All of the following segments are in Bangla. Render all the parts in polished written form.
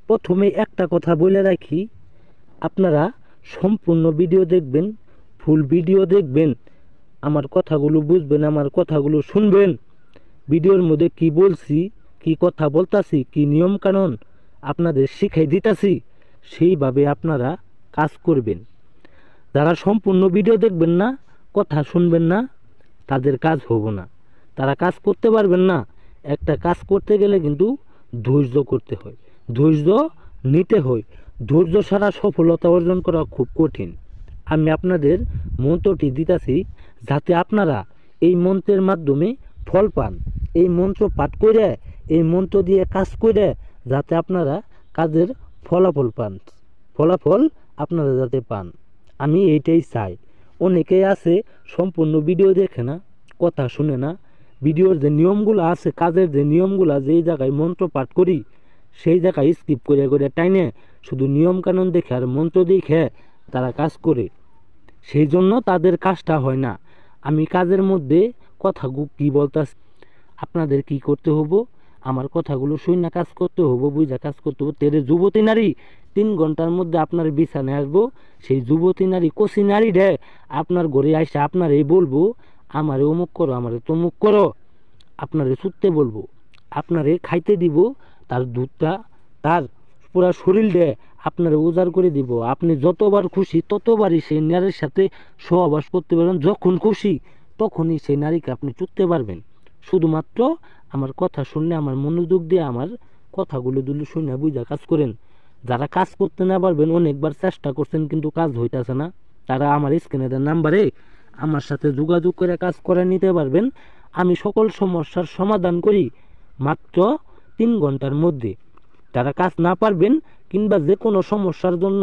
প্রথমে একটা কথা বলে রাখি, আপনারা সম্পূর্ণ ভিডিও দেখবেন, ফুল ভিডিও দেখবেন, আমার কথাগুলো বুঝবেন, আমার কথাগুলো শুনবেন। ভিডিওর মধ্যে কি বলছি, কি কথা বলতাছি, কি নিয়ম কানুন আপনাদের শিখাই দিতাছি, সেইভাবে আপনারা কাজ করবেন। যারা সম্পূর্ণ ভিডিও দেখবেন না, কথা শুনবেন না, তাদের কাজ হবো না, তারা কাজ করতে পারবেন না। একটা কাজ করতে গেলে কিন্তু ধৈর্য করতে হয়, ধৈর্য নিতে হয়। ধৈর্য ছাড়া সফলতা অর্জন করা খুব কঠিন। আমি আপনাদের মন্ত্রটি দিতেছি, যাতে আপনারা এই মন্ত্রের মাধ্যমে ফল পান। এই মন্ত্র পাঠ করে, এই মন্ত্র দিয়ে কাজ করে যাতে আপনারা কাজের ফলাফল পান, ফলাফল আপনারা যাতে পান, আমি এইটাই চাই। অনেকেই আছে সম্পূর্ণ ভিডিও দেখে না, কথা শুনে না। ভিডিওর যে নিয়মগুলো আছে, কাজের যে নিয়মগুলো, যেই জায়গায় মন্ত্র পাঠ করি সেই জায়গায় স্কিপ করে করে টাইনে শুধু নিয়ম কানুন দেখে আর মন্ত্র দেখে তারা কাজ করে, সেই জন্য তাদের কাজটা হয় না। আমি কাজের মধ্যে কথা কি বলতাছি, আপনাদের কি করতে হবো, আমার কথাগুলো শুনে কাজ করতে হবো, বুঝা কাজ করতে হবো। তেরে যুবতী নারী 3 ঘন্টার মধ্যে আপনার বিছানায় আসবো। সেই যুবতী নারী, কচি নারী রে আপনার ঘরে আইসা আপনার এই বলবো, আমারে অমুক করো, আমারে তমুক করো, আপনারে ছুটতে বলবো, আপনারে খাইতে দিব, তার দুধটা, তার পুরা শরীর দিয়ে আপনারা উজাড় করে দিব। আপনি যতবার খুশি ততবারই সেই নারীর সাথে সহবাস করতে পারবেন। যখন খুশি তখনই সেই নারীকে আপনি চুটতে পারবেন। শুধুমাত্র আমার কথা শুনলে, আমার মনোযোগ দিয়ে আমার কথাগুলো দুলো শুনে বুঝা কাজ করেন। যারা কাজ করতে না পারবেন, অনেকবার চেষ্টা করছেন কিন্তু কাজ হইতেছে না, তারা আমার স্ক্রিনের নাম্বারে আমার সাথে যোগাযোগ করে কাজ করে নিতে পারবেন। আমি সকল সমস্যার সমাধান করি মাত্র 3 ঘন্টার মধ্যে। যারা কাজ না পারবেন কিংবা যে কোনো সমস্যার জন্য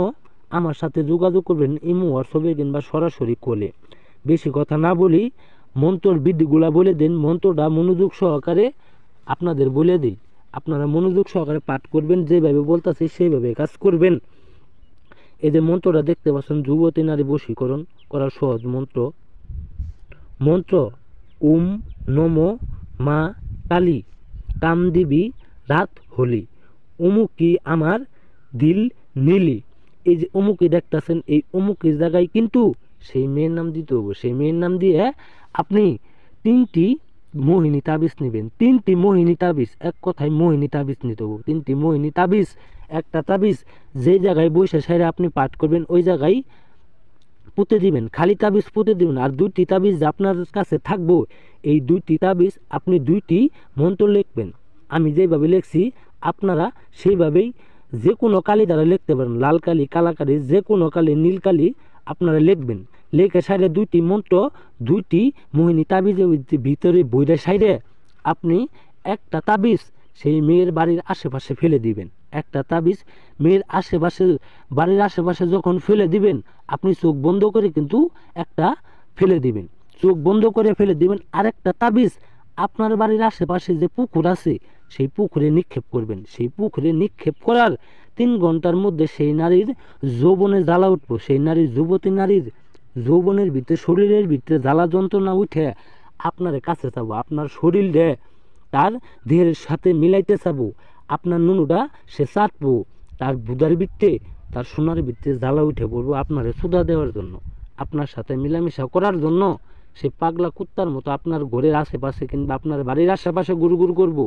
আমার সাথে যোগাযোগ করবেন ইমো, হোয়াটসঅ্যাপে কিংবা সরাসরি কলে। বেশি কথা না বলি, মন্ত্রর বিধিগুলা বলে দেন। মন্ত্রটা মনোযোগ সহকারে আপনাদের বলে দিই, আপনারা মনোযোগ সহকারে পাঠ করবেন, যেভাবে বলতেছি সেইভাবে কাজ করবেন। এই যে মন্ত্রটা দেখতে পাচ্ছেন, যুবতী নারী বশীকরণ করার সহজ মন্ত্র। মন্ত্র ওম নমো মা কালী কামদেবী রাত হলি অমুকি আমার দিল নীলি। এই যে অমুকি দেখতেছেন, এই অমুকের জায়গায় কিন্তু সেই মেয়ের নাম দিতে হবে। সেই মেয়ের নাম দিয়ে আপনি 3টি মোহিনী তাবিজ নেবেন। 3টি মোহিনী তাবিজ, এক কথায় মোহিনী তাবিজ নিতে হবে। 3টি মোহিনী তাবিজ, একটা তাবিজ যে জায়গায় বসে সাইরে আপনি পাঠ করবেন ওই জায়গায় পুঁতে দিবেন, খালি তাবিজ পুঁতে দিবেন। আর 2টি তাবিজ আপনার কাছে থাকবো, এই 2টি তাবিজ আপনি 2টি মন্ত্র লিখবেন। আমি যেভাবে লিখছি আপনারা সেইভাবেই যে কোনো কালি দ্বারা লিখতে পারেন, লাল কালি, কালা কালি, যে কোনো কালি, নীল কালি আপনারা লিখবেন। লেখে সাইডে 2টি মন্ত্র, 2টি মোহিনী তাবিজের ভিতরে বইরে সাইডে আপনি একটা তাবিজ সেই মেয়ের বাড়ির আশেপাশে ফেলে দিবেন। একটা তাবিজ মেয়ের আশেপাশে, বাড়ির আশেপাশে যখন ফেলে দিবেন, আপনি চোখ বন্ধ করে কিন্তু একটা ফেলে দিবেন, চোখ বন্ধ করে ফেলে দিবেন। আরেকটা তাবিজ আপনার বাড়ির আশেপাশে যে পুকুর আছে সেই পুকুরে নিক্ষেপ করবেন। সেই পুকুরে নিক্ষেপ করার 3 ঘন্টার মধ্যে সেই নারীর যৌবনে জ্বালা উঠবো। সেই নারীর, যুবতী নারীর যৌবনের ভিতরে, শরীরের ভিতরে জ্বালা যন্ত্রণা উঠে আপনার কাছে চাবো, আপনার শরীরে তার দেহের সাথে মিলাইতে চাবো, আপনার নুনুটা সে চাটবো, তার বুধার ভিত্তে, তার সোনার ভিত্তে জ্বালা উঠে পড়বো আপনার সুদা দেওয়ার জন্য, আপনার সাথে মিলামিশা করার জন্য। সে পাগলা কুত্তার মতো আপনার ঘরের আশেপাশে কিংবা আপনার বাড়ির আশেপাশে গুড় গুড় করবো।